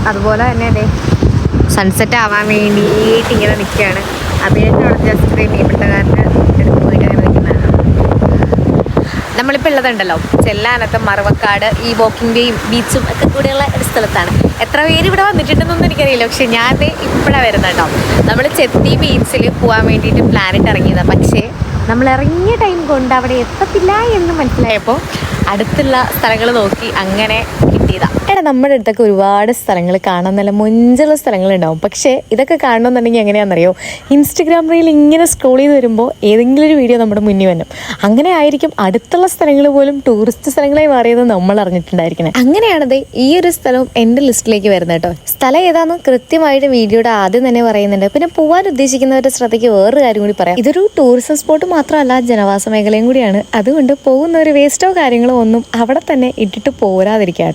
അതുപോലെ തന്നെ അതെ സൺസെറ്റ് ആവാൻ വേണ്ടിയിട്ട് ഇങ്ങനെ നിൽക്കുകയാണ്. അഭിനേറ്റോടെ ജസ്റ്റ് മീൻപിടുത്തക്കാരൻ്റെ എടുത്ത് പോയിട്ട് അങ്ങനെ നിൽക്കുന്നതാണ്. നമ്മളിപ്പോൾ ഉള്ളതുണ്ടല്ലോ ചെല്ലാനത്ത് മറവക്കാട് ഈ വോക്കിംഗ് ബീച്ചും ഒക്കെ കൂടെയുള്ള ഒരു സ്ഥലത്താണ്. എത്ര പേര് ഇവിടെ വന്നിട്ടുണ്ടെന്നൊന്നും എനിക്കറിയില്ല. പക്ഷെ ഞാൻ ഇപ്പോഴാണ് വരുന്നുണ്ടോ. നമ്മൾ ചെത്തി ബീച്ചിൽ പോകാൻ വേണ്ടിയിട്ട് പ്ലാനിട്ട് ഇറങ്ങിയതാണ്. പക്ഷേ നമ്മൾ ഇറങ്ങിയ ടൈം കൊണ്ട് അവിടെ എത്തത്തില്ല എന്ന് മനസ്സിലായപ്പോൾ അടുത്തുള്ള സ്ഥലങ്ങൾ നോക്കി അങ്ങനെ കിട്ടിയതാണ്. നമ്മുടെ അടുത്തൊക്കെ ഒരുപാട് സ്ഥലങ്ങൾ കാണാൻ നല്ല മൊഞ്ചുള്ള സ്ഥലങ്ങളുണ്ടാവും. പക്ഷേ ഇതൊക്കെ കാണണമെന്നുണ്ടെങ്കിൽ എങ്ങനെയാണെന്നറിയോ, ഇൻസ്റ്റഗ്രാം റീൽ ഇങ്ങനെ സ്ക്രോൾ ചെയ്ത് വരുമ്പോൾ ഏതെങ്കിലും ഒരു വീഡിയോ നമ്മുടെ മുന്നിൽ വരും. അങ്ങനെ ആയിരിക്കും അടുത്തുള്ള സ്ഥലങ്ങൾ പോലും ടൂറിസ്റ്റ് സ്ഥലങ്ങളായി മാറിയത് നമ്മൾ അറിഞ്ഞിട്ടുണ്ടായിരിക്കണേ. അങ്ങനെയാണത് ഈ ഒരു സ്ഥലവും എൻ്റെ ലിസ്റ്റിലേക്ക് വരുന്നത് കേട്ടോ. സ്ഥലം ഏതാണെന്ന് കൃത്യമായിട്ട് വീഡിയോയുടെ ആദ്യം തന്നെ പറയുന്നുണ്ട്. പിന്നെ പോകാൻ ഉദ്ദേശിക്കുന്നവരുടെ ശ്രദ്ധയ്ക്ക് വേറൊരു കാര്യം കൂടി പറയാം. ഇതൊരു ടൂറിസം സ്പോട്ട് മാത്രമല്ല, ജനവാസ മേഖലയും കൂടിയാണ്. അതുകൊണ്ട് പോകുന്ന ഒരു വേസ്റ്റോ കാര്യങ്ങളോ ഒന്നും അവിടെ തന്നെ ഇട്ടിട്ട് പോരാതിരിക്കുക കേട്ടോ.